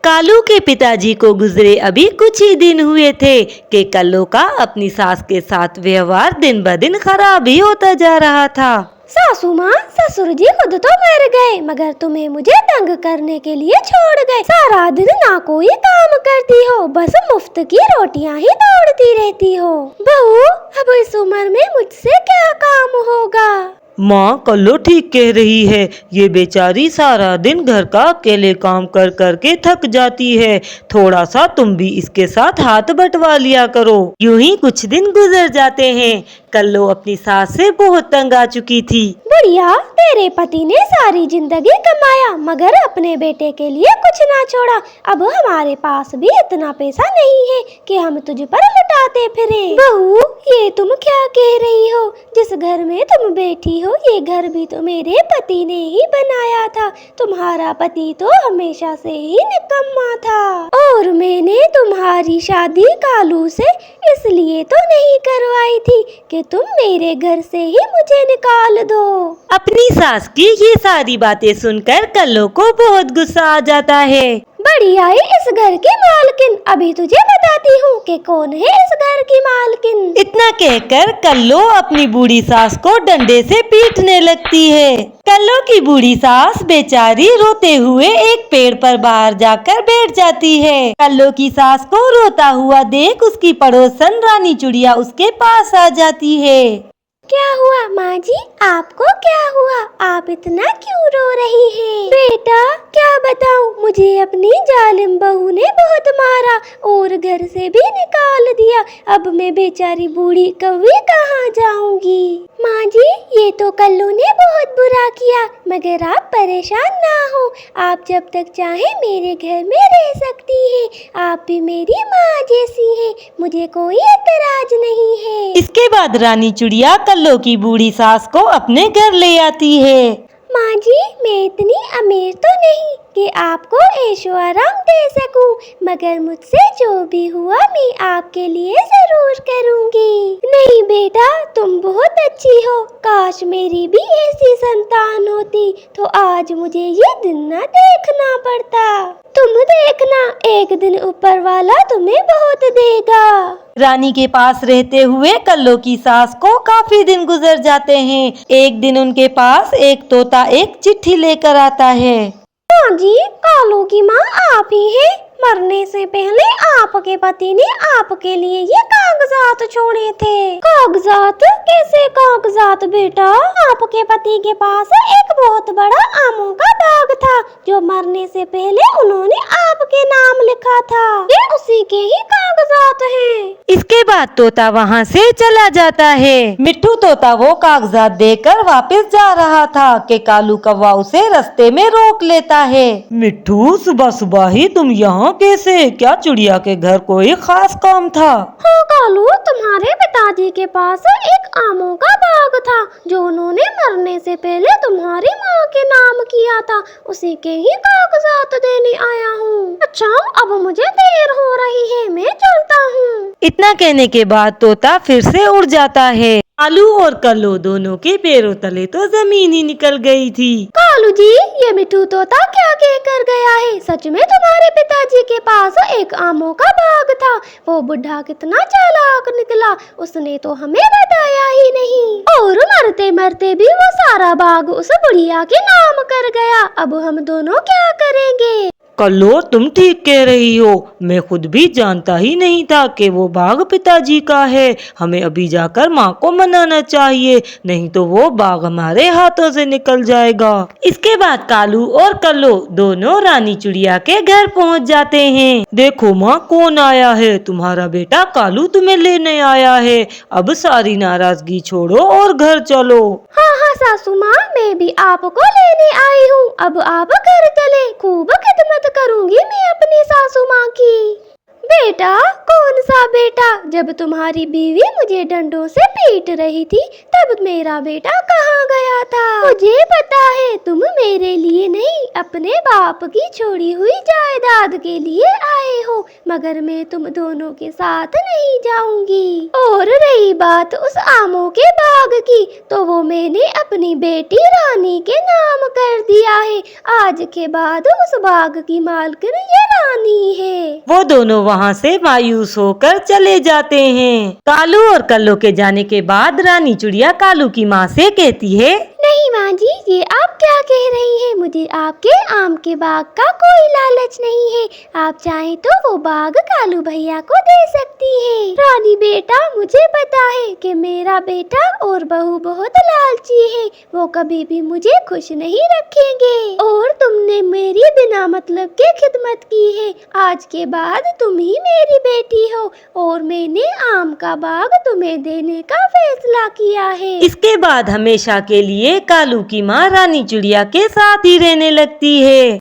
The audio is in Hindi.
कालू के पिताजी को गुजरे अभी कुछ ही दिन हुए थे कि कल्लू का अपनी सास के साथ व्यवहार दिन ब दिन खराब ही होता जा रहा था। सासू माँ, ससुर जी खुद तो मर गए मगर तुम्हें मुझे तंग करने के लिए छोड़ गए। सारा दिन ना कोई काम करती हो, बस मुफ्त की रोटियां ही तोड़ती रहती हो। बहू, अब इस उम्र में मुझसे क्या काम होगा। माँ कल्लू ठीक कह रही है, ये बेचारी सारा दिन घर का अकेले काम कर कर के थक जाती है। थोड़ा सा तुम भी इसके साथ हाथ बंटवा लिया करो। यूं ही कुछ दिन गुजर जाते हैं। कल्लू अपनी सास से बहुत तंग आ चुकी थी। बुढ़िया, तेरे पति ने सारी जिंदगी कमाया मगर अपने बेटे के लिए कुछ ना छोड़ा। अब हमारे पास भी इतना पैसा नहीं है कि हम तुझ पर लुटाते फिरें। बहू, ये तुम क्या कह रही हो। जिस घर में तुम बैठी हो ये घर भी तो मेरे पति ने ही बनाया था। तुम्हारा पति तो हमेशा से ही निकम्मा था और मैंने तुम्हारी शादी कालू से इसलिए तो नहीं करवाई थी कि तुम मेरे घर से ही मुझे निकाल दो। अपनी सास की ये सारी बातें सुनकर कल्लू को बहुत गुस्सा आ जाता है। बड़ी आई इस घर की मालकिन, अभी तुझे बताती हूँ कि कौन है इस घर की मालकिन। इतना कहकर कल्लू अपनी बूढ़ी सास को डंडे से पीटने लगती है। कल्लू की बूढ़ी सास बेचारी रोते हुए एक पेड़ पर बाहर जाकर बैठ जाती है। कल्लू की सास को रोता हुआ देख उसकी पड़ोसन रानी चुड़िया उसके पास आ जाती है। क्या हुआ माँ जी, आपको क्या हुआ, आप इतना क्यों रो रही हैं? बेटा क्या बताऊँ, मुझे अपनी जालिम बहू ने बहुत मारा और घर से भी निकाल दिया। अब मैं बेचारी बूढ़ी कभी कहाँ जाऊंगी। माँ जी, ये तो कल्लू ने बहुत बुरा किया मगर आप परेशान ना हो, आप जब तक चाहे मेरे घर में रह सकती हैं। आप भी मेरी माँ जैसी हैं, मुझे कोई एतराज नहीं है। इसके बाद रानी चुड़िया कल्लू की बूढ़ी सास को अपने घर ले आती है। माँ जी, मैं इतनी अमीर तो नहीं कि आपको ऐशो आराम दे सकूं, मगर मुझसे जो भी हुआ मैं आपके लिए जरूर करूंगी। नहीं बेटा, तुम बहुत अच्छी हो, काश मेरी भी ऐसी संतान होती तो आज मुझे ये दिन ना देखना पड़ता। तुम देखना, एक दिन ऊपर वाला तुम्हें बहुत देगा। रानी के पास रहते हुए कल्लू की सास को काफी दिन गुजर जाते हैं। एक दिन उनके पास एक तोता एक चिट्ठी लेकर आता है। माँ जी, कालू की माँ आप ही हैं। मरने से पहले आपके पति ने आपके लिए ये कागजात छोड़े थे। कागजात? कैसे कागजात बेटा? आपके पति के पास एक बहुत बड़ा आमों का बाग था जो मरने से पहले उन्होंने आपके नाम लिखा था। ये उसी के ही कागजात हैं। इसके बाद तोता वहाँ से चला जाता है। मिट्ठू तोता वो कागजात देकर वापस जा रहा था कि कालू कौवा उसे रास्ते में रोक लेता है। मिट्ठू, सुबह सुबह ही तुम यहाँ कैसे? क्या चिड़िया के घर कोई खास काम था? हाँ कालू, तुम्हारे पिताजी के पास एक आमों का बाग था जो उन्होंने मरने से पहले तुम्हारी माँ के नाम किया था, उसी के ही कागजात देने आया हूँ। अच्छा, अब मुझे देर हो रही है, मैं चलता हूँ। इतना कहने के बाद तोता फिर से उड़ जाता है। कालू और कल्लू दोनों के पैरों तले तो जमीन ही निकल गई थी। कालू जी, ये मिट्ठू तोता क्या कह कर गया है? सच में तुम्हारे पिताजी के पास एक आमों का बाग था। वो बुढ़ा कितना चालाक निकला, उसने तो हमें बताया ही नहीं और मरते मरते भी वो सारा बाग उस बुढ़िया के नाम कर गया। अब हम दोनों क्या करेंगे? कल्लू, तुम ठीक कह रही हो, मैं खुद भी जानता ही नहीं था कि वो बाग पिताजी का है। हमें अभी जाकर माँ को मनाना चाहिए, नहीं तो वो बाग हमारे हाथों से निकल जाएगा। इसके बाद कालू और कल्लू दोनों रानी चुड़िया के घर पहुँच जाते हैं। देखो माँ, कौन आया है? तुम्हारा बेटा कालू तुम्हें लेने आया है। अब सारी नाराजगी छोड़ो और घर चलो। हाँ हाँ सासू माँ, मैं भी आपको लेने आई हूँ। अब आप घर चले, खूब खिदमत करूँगी मैं अपनी सासू माँ की। बेटा? कौन सा बेटा? जब तुम्हारी बीवी मुझे डंडों से पीट रही थी तब मेरा बेटा कहाँ गया था? मुझे पता है तुम मेरे लिए नहीं अपने बाप की छोड़ी हुई जायदाद के लिए आए हो, मगर मैं तुम दोनों के साथ नहीं जाऊंगी। और रही बात उस आमों के बाग की, तो वो मैंने अपनी बेटी रानी के नाम कर दिया है। आज के बाद उस बाग की मालकिन ये रानी है। वो दोनों वहाँ से मायूस होकर चले जाते हैं। कालू और कल्लो के जाने के बाद रानी चिड़िया कालू की माँ से कहती है, नहीं माँ जी, ये आप क्या कह रही हैं? मुझे आपके आम के बाग का कोई लालच नहीं है। आप चाहें तो वो बाग कालू भैया को दे सकती हैं। रानी बेटा, मुझे पता है कि मेरा बेटा और बहू बहुत लालची है, वो कभी भी मुझे खुश नहीं रखेंगे। और तुमने मेरी बिना मतलब के खिदमत की है। आज के बाद तुम ही मेरी बेटी हो और मैंने आम का बाग तुम्हें देने का फैसला किया है। इसके बाद हमेशा के लिए कालू की माँ रानी चिड़िया के साथ ही रहने लगती है।